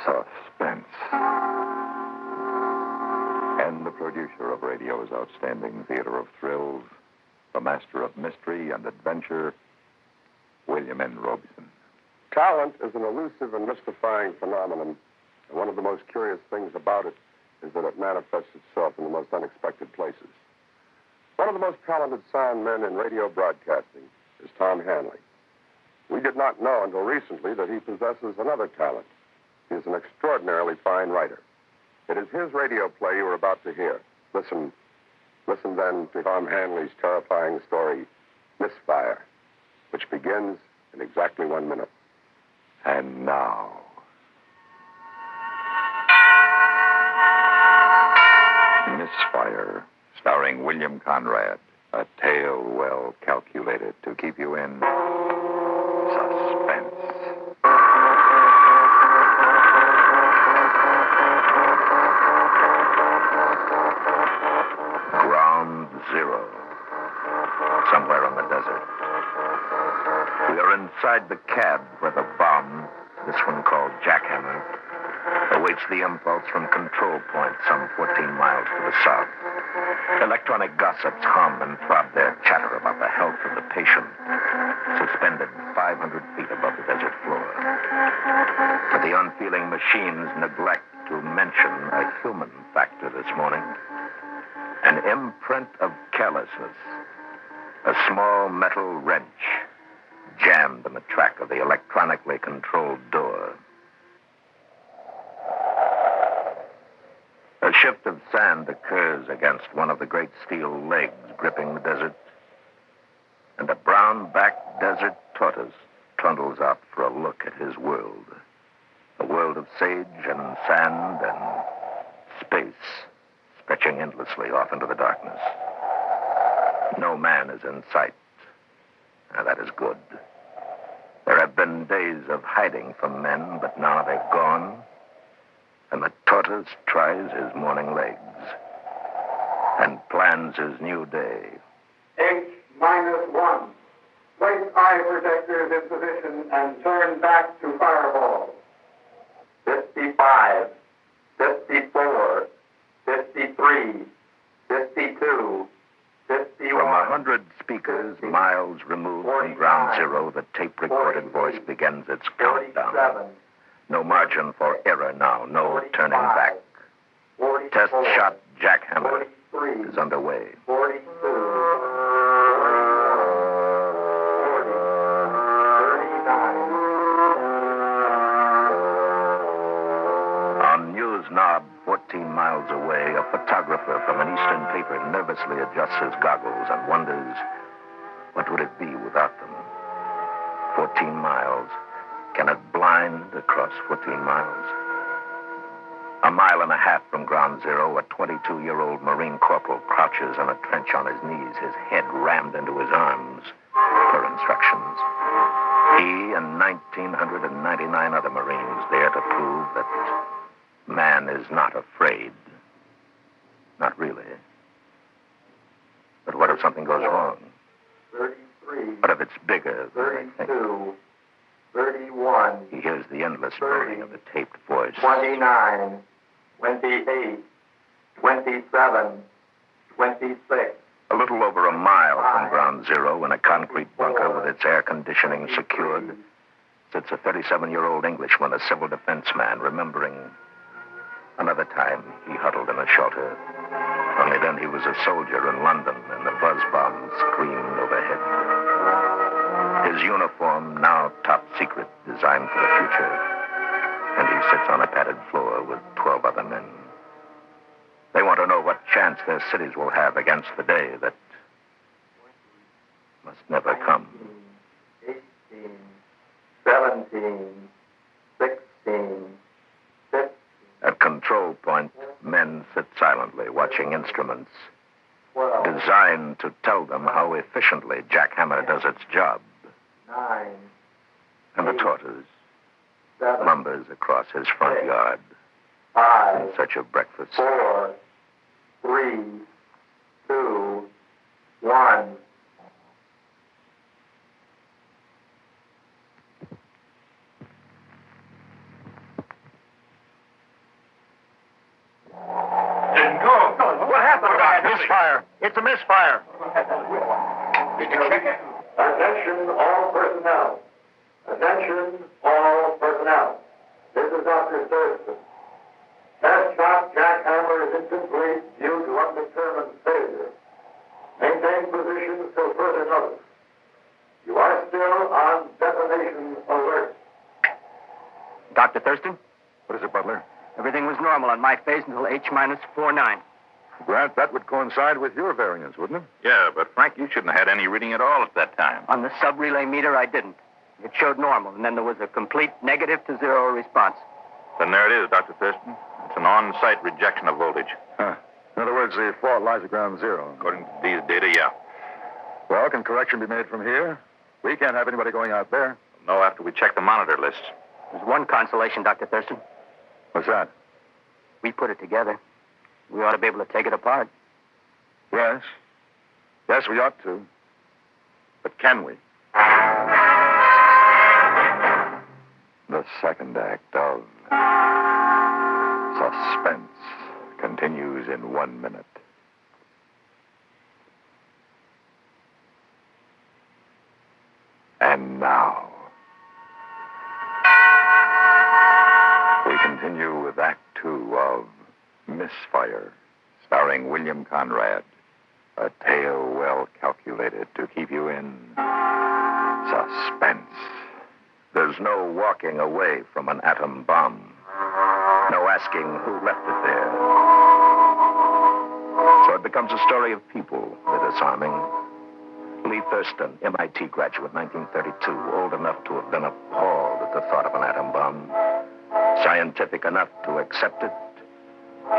Suspense. And the producer of radio's outstanding theater of thrills, the master of mystery and adventure, William N. Robson. Talent is an elusive and mystifying phenomenon, and one of the most curious things about it is that it manifests itself in the most unexpected places. One of the most talented sound men in radio broadcasting is Tom Hanley. We did not know until recently that he possesses another talent. He is an extraordinarily fine writer. It is his radio play you are about to hear. Listen then to Tom Hanley's terrifying story, Misfire, which begins in exactly 1 minute. And now, Misfire, starring William Conrad, a tale well calculated to keep you in suspense. Ground Zero, somewhere on the desert. We are inside the cab where the bomb, this one called Jackhammer, awaits the impulse from control point some 14 miles to the south. Electronic gossips hum and throb their chatter about the health of the patient, suspended 500 feet above the desert floor. But the unfeeling machines neglect to mention a human factor this morning. An imprint of carelessness. A small metal wrench jammed in the track of the electronically controlled door. A shift of sand occurs against one of the great steel legs gripping the desert, and a brown-backed desert tortoise trundles out for a look at his world. A world of sage and sand and space stretching endlessly off into the darkness. No man is in sight. Now, that is good. There have been days of hiding from men, but now they've gone, and the tortoise tries his morning legs and plans his new day. H-1. Place eye protectors in position and turn back to fireball. 55, 54, 53, 52, 51. From 100 speakers miles removed from Ground Zero, the tape-recorded voice begins its countdown. No margin for error now, no turning back. Test shot Jackhammer is underway. 42, 39. On News Knob, 14 miles away, a photographer from an eastern paper nervously adjusts his goggles and wonders, what would it be without them? 14 miles. Can it blind across 14 miles? A mile and a half from Ground Zero, a 22-year-old Marine corporal crouches in a trench on his knees, his head rammed into his arms, per instructions. He and 1,999 other Marines there to prove that man is not afraid. Not really. But what if something goes wrong? 33. What if it's bigger than I think? 32. 31. He hears the endless moaning of the taped voice. 29. 28. 27. 26. A little over a mile from Ground Zero, in a concrete bunker with its air conditioning secured, sits a 37-year-old Englishman, a civil defense man, remembering another time he huddled in a shelter. Only then he was a soldier in London, and the buzz bombs screamed overhead. His uniform, now top secret, designed for the future, and he sits on a padded floor with 12 other men. They want to know what chance their cities will have against the day that must never come. 18, 17, 16, 15. At control point, men sit silently, watching instruments 12, designed to tell them how efficiently Jackhammer does its job. 9, And the tortoise 7, lumbers across his front yard 5, in search of breakfast. 4, 3, 2, 1. misfire. It's a misfire. Attention all personnel. Attention all personnel. This is Dr. Thurston. Test shot jackhammer is incomplete due to undetermined failure. Maintain position till further notice. You are still on detonation alert. Dr. Thurston? What is it, Butler? Everything was normal on my phase until H-49. Grant, that would coincide with your variance, wouldn't it? Yeah, but Frank, you shouldn't have had any reading at all at that time. On the sub-relay meter, I didn't. It showed normal, and then there was a complete negative to zero response. Then there it is, Dr. Thurston. It's an on-site rejection of voltage. Huh. In other words, the fault lies at ground zero. According to these data, yeah. Well, can correction be made from here? We can't have anybody going out there. No, after we check the monitor list. There's one consolation, Dr. Thurston. What's that? We put it together. We ought to be able to take it apart. Yes. Yes, we ought to. But can we? The second act of Suspense continues in 1 minute. And now, we continue with Act 2 of Misfire, starring William Conrad. A tale well calculated to keep you in suspense. There's no walking away from an atom bomb. No asking who left it there. So it becomes a story of people, the disarming. Lee Thurston, MIT graduate, 1932, old enough to have been appalled at the thought of an atom bomb. Scientific enough to accept it.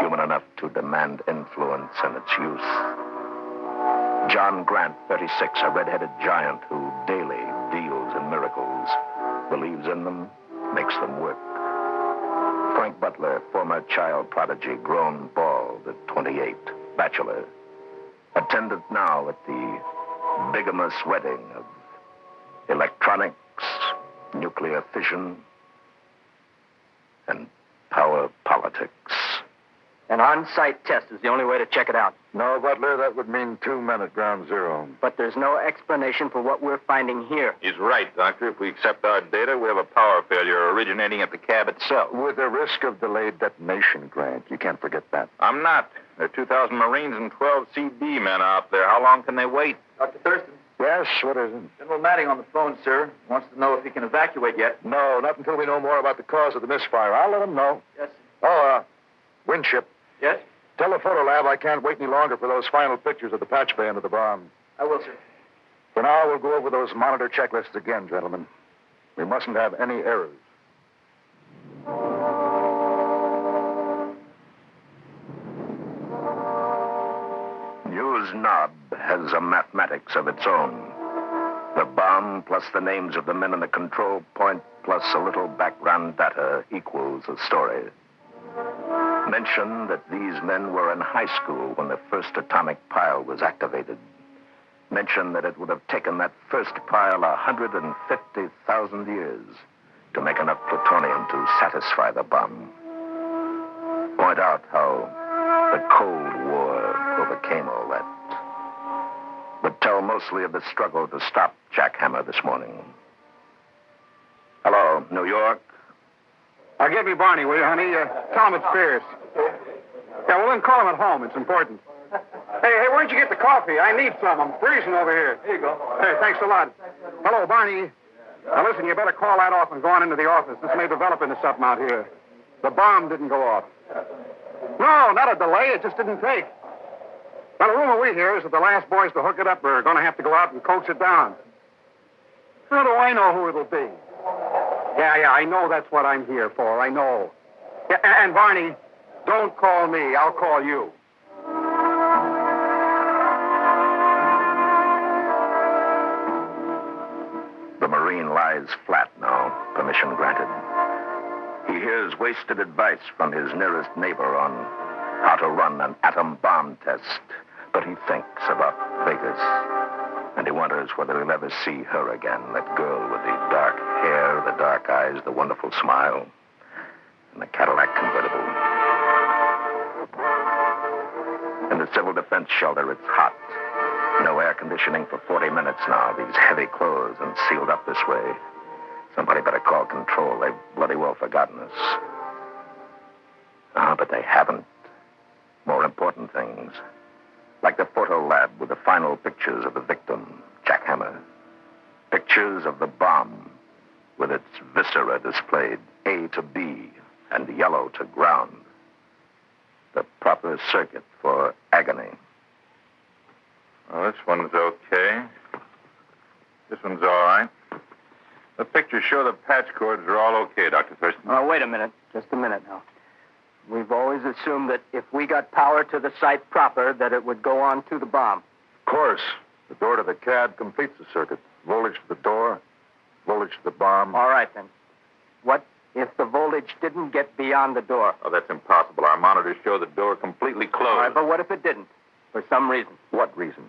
Human enough to demand influence in its use. John Grant, 36, a red-headed giant who daily deals in miracles, believes in them, makes them work. Frank Butler, former child prodigy, grown bald at 28, bachelor, attendant now at the bigamous wedding of electronics, nuclear fission, and power politics. An on-site test is the only way to check it out. No, Butler, that would mean 2 men at ground zero. But there's no explanation for what we're finding here. He's right, Doctor. If we accept our data, we have a power failure originating at the cab itself. With the risk of delayed detonation, Grant. You can't forget that. I'm not. There are 2,000 Marines and 12 CD men out there. How long can they wait? Dr. Thurston, Yes, what is it? General Matting on the phone, sir. Wants to know if he can evacuate yet. No, not until we know more about the cause of the misfire. I'll let him know. Yes, sir. Oh, Winship. Yes? Tell the photo lab I can't wait any longer for those final pictures of the patch bay under the bomb. I will, sir. For now, we'll go over those monitor checklists again, gentlemen. We mustn't have any errors. News Knob has a mathematics of its own. The bomb plus the names of the men in the control point plus a little background data equals a story. Mention that these men were in high school when the first atomic pile was activated. Mention that it would have taken that first pile 150,000 years to make enough plutonium to satisfy the bomb. Point out how the Cold War overcame all that. But tell mostly of the struggle to stop Jackhammer this morning. Hello, New York? Give me Barney, will you, honey? Tell him it's Pierce. Yeah, well, then call him at home. It's important. Hey, where'd you get the coffee? I need some. I'm freezing over here. Here you go. Hey, thanks a lot. Hello, Barney. Now, listen, you better call that off and go on into the office. This may develop into something out here. The bomb didn't go off. No, not a delay. It just didn't take. Well, the rumor we hear is that the last boys to hook it up are going to have to go out and coax it down. How do I know who it'll be? Yeah, I know that's what I'm here for. I know. Yeah, and Barney, don't call me. I'll call you. The Marine lies flat now, permission granted. He hears wasted advice from his nearest neighbor on how to run an atom bomb test, but he thinks about Vegas. And he wonders whether he'll ever see her again, that girl with the dark hair, the dark eyes, the wonderful smile, and the Cadillac convertible. In the civil defense shelter, it's hot. No air conditioning for 40 minutes now. These heavy clothes and sealed up this way. Somebody better call control. They've bloody well forgotten us. But they haven't. More important things. Like the photo lab with the final pictures of the victim, Jack Hammer. Pictures of the bomb with its viscera displayed A to B and yellow to ground. The proper circuit for agony. Well, this one's okay. This one's all right. The pictures show the patch cords are all okay, Dr. Thurston. Oh, wait a minute. Just a minute now. We've always assumed that if we got power to the site proper, that it would go on to the bomb. Of course. The door to the cab completes the circuit. Voltage to the door, voltage to the bomb. All right, then. What if the voltage didn't get beyond the door? Oh, that's impossible. Our monitors show the door completely closed. All right, but what if it didn't? For some reason. What reason?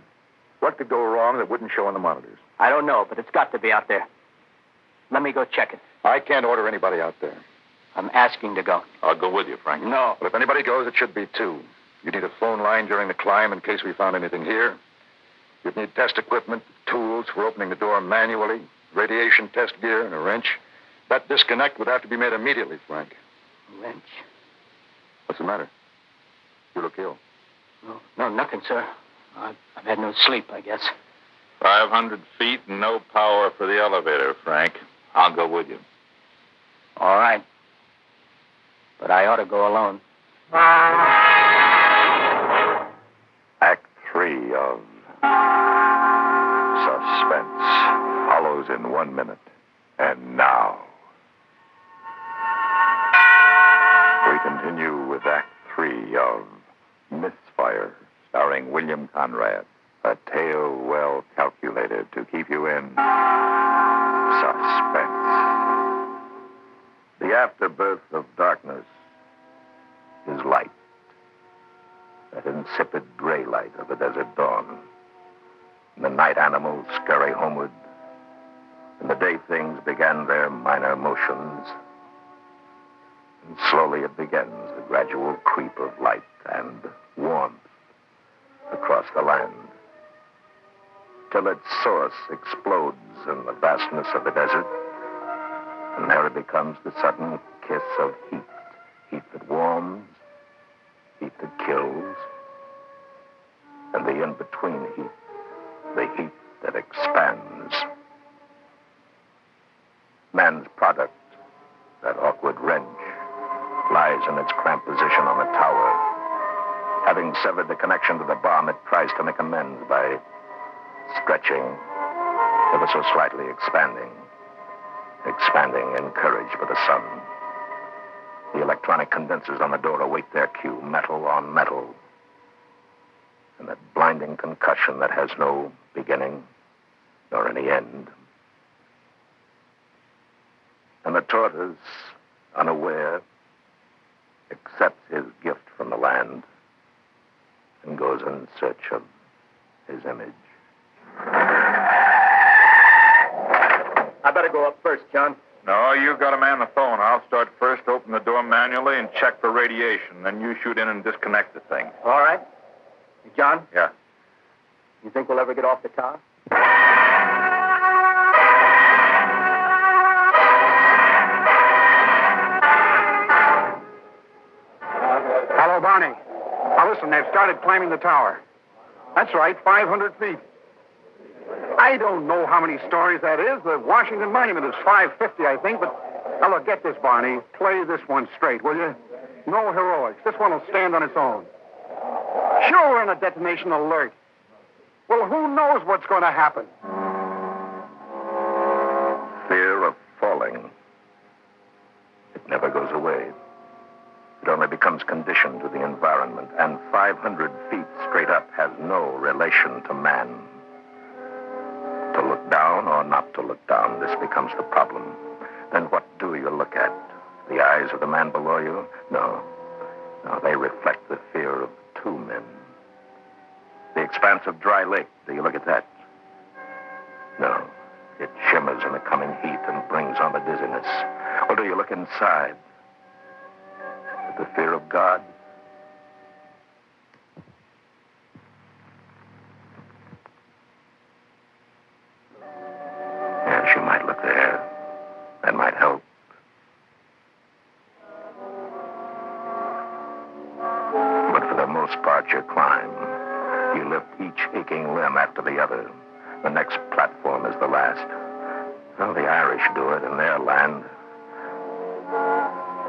What could go wrong that wouldn't show on the monitors? I don't know, but it's got to be out there. Let me go check it. I can't order anybody out there. I'm asking to go. I'll go with you, Frank. No. But if anybody goes, it should be two. You'd need a phone line during the climb in case we found anything here. You'd need test equipment, tools for opening the door manually, radiation test gear, and a wrench. That disconnect would have to be made immediately, Frank. Wrench? What's the matter? You look ill. No, nothing, sir. I've had no sleep, I guess. 500 feet and no power for the elevator, Frank. I'll go with you. All right. But I ought to go alone. Act 3 of Suspense follows in 1 minute. And now, we continue with Act 3 of Misfire, starring William Conrad. A tale well calculated to keep you in suspense. The afterbirth of darkness is light. That insipid gray light of the desert dawn. And the night animals scurry homeward. And the day things began their minor motions. And slowly it begins, the gradual creep of light and warmth across the land. Till its source explodes in the vastness of the desert. And there it becomes the sudden kiss of heat. Heat that warms, heat that kills, and the in-between heat, the heat that expands. Man's product, that awkward wrench, lies in its cramped position on the tower. Having severed the connection to the bomb, it tries to make amends by stretching, ever so slightly expanding encouraged by the sun. The electronic condensers on the door await their cue, metal on metal. And that blinding concussion that has no beginning nor any end. And the tortoise, unaware, accepts his gift from the land and goes in search of his image. I better go up first, John. No, you've got to man the phone. I'll start first, open the door manually, and check for radiation. Then you shoot in and disconnect the thing. All right. John? Yeah. You think we'll ever get off the tower? Hello, Barney. Now, listen, they've started climbing the tower. That's right, 500 feet. I don't know how many stories that is. The Washington Monument is 550, I think, but... Now, look, get this, Barney. Play this one straight, will you? No heroics. This one will stand on its own. Sure, we're in a detonation alert. Well, who knows what's going to happen? Fear of falling. It never goes away. It only becomes conditioned to the environment, and 500 feet straight up has no relation to man. To look down or not to look down, this becomes the problem. Then what do you look at? The eyes of the man below you? No. No, they reflect the fear of two men. The expanse of dry lake, do you look at that? No. It shimmers in the coming heat and brings on the dizziness. Or do you look inside? At the fear of God? start your climb. You lift each aching limb after the other. The next platform is the last. Well, the Irish do it in their land.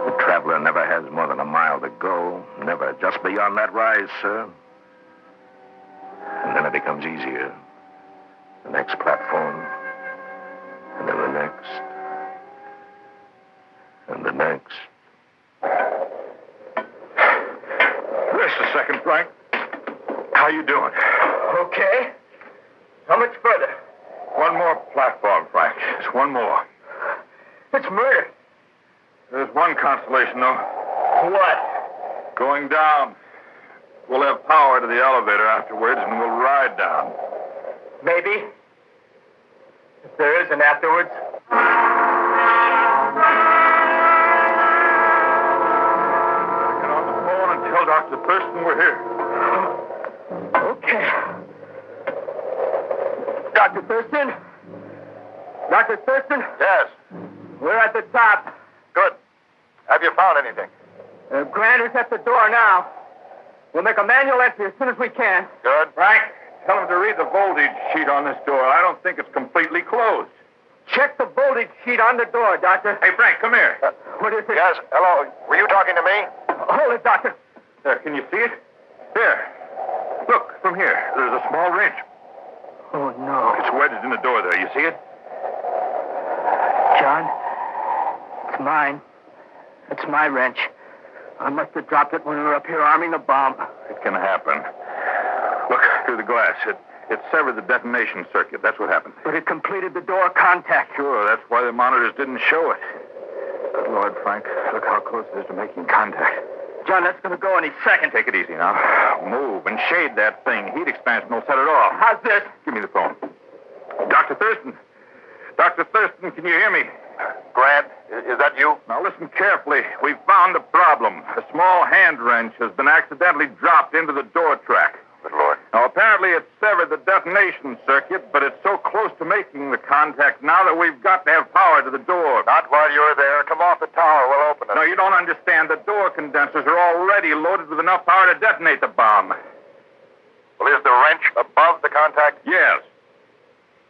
The traveler never has more than a mile to go. Never just beyond that rise, sir. And then it becomes easier. The next platform. And then the next. And the next. Just a second, Frank. How you doing? Okay. How much further? One more platform, Frank. Just one more. It's murder. There's one consolation, though. What? Going down. We'll have power to the elevator afterwards, and we'll ride down. Maybe. If there is an afterwards. Get on the phone and tell Dr. Thurston we're here. Okay. Dr. Thurston? Dr. Thurston? Yes. We're at the top. Good. Have you found anything? Grant is at the door now. We'll make a manual entry as soon as we can. Good. Frank, tell him to read the voltage sheet on this door. I don't think it's completely closed. Check the voltage sheet on the door, Doctor. Hey, Frank, come here. What is it? Yes, hello. Were you talking to me? Hold it, Doctor. There, can you see it? Here. Look, from here. There's a small wrench. Oh, no. It's wedged in the door there. You see it? John, it's mine. It's my wrench. I must have dropped it when we were up here arming the bomb. It can happen. Look, through the glass. It severed the detonation circuit. That's what happened. But it completed the door contact. Sure, that's why the monitors didn't show it. Good Lord, Frank, look how close it is to making contact. John, that's going to go any second. Take it easy now. Move and shade that thing. Heat expansion will set it off. How's this? Give me the phone. Dr. Thurston. Dr. Thurston, can you hear me? Grant, is that you? Now listen carefully. We've found the problem. A small hand wrench has been accidentally dropped into the door track. Good Lord. Now, apparently it severed the detonation circuit, but it's so close to making the contact now that we've got to have power to the door. Not while you're there. Come off the tower. We'll open it. No, you don't understand. The door condensers are already loaded with enough power to detonate the bomb. Well, is the wrench above the contact? Yes.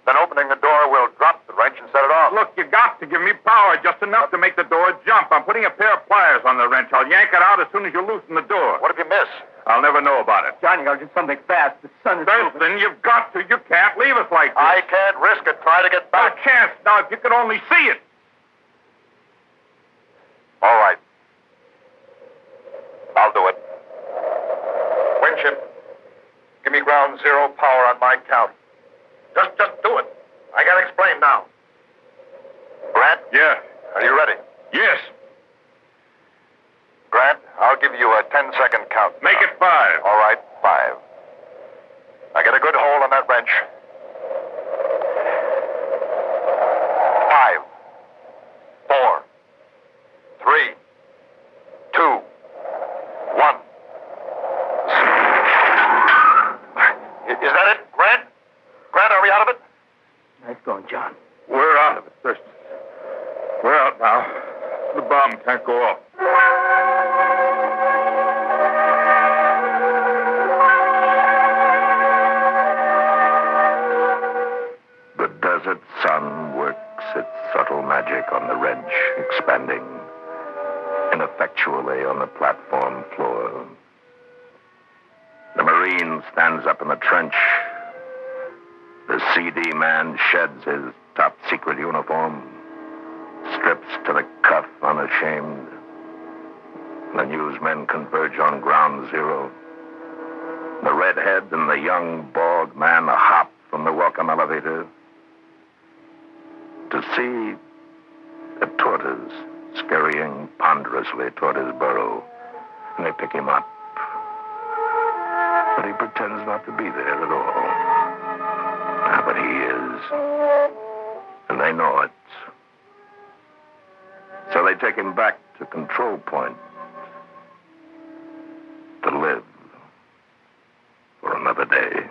Then opening the door will drop the wrench and set it off. Look, you got to give me power, just enough to make the door jump. I'm putting a pair of pliers on the wrench. I'll yank it out as soon as you loosen the door. What if you miss? I'll never know about it. John, you got to do something fast. The sun is moving. Thurston, you've got to. You can't leave us like this. I can't risk it. Try to get No back. chance. Now, if you could only see it. All right. I'll do it. Winship, give me ground zero power on my count. Just do it. I gotta explain now. Grant? Yeah. Are you ready? Yes. Grant, I'll give you a 10-second count. Make it 5. All right, 5. Now get a good hold on that wrench. 5, 4, 3, 2, 1. Is that it, Grant? Grant, are we out of it? Nice going, John. We're out of it, Thurston. We're out now. The bomb can't go off. The desert sun works its subtle magic on the wrench, expanding ineffectually on the platform floor. The Marine stands up in the trench. The CD man sheds his top secret uniform, strips to the cuff unashamed. The newsmen converge on ground zero. The redhead and the young bald man hop from the welcome elevator to see a tortoise scurrying ponderously toward his burrow. And they pick him up. But he pretends not to be there at all. But he is. And they know it. So they take him back to control point to live for another day.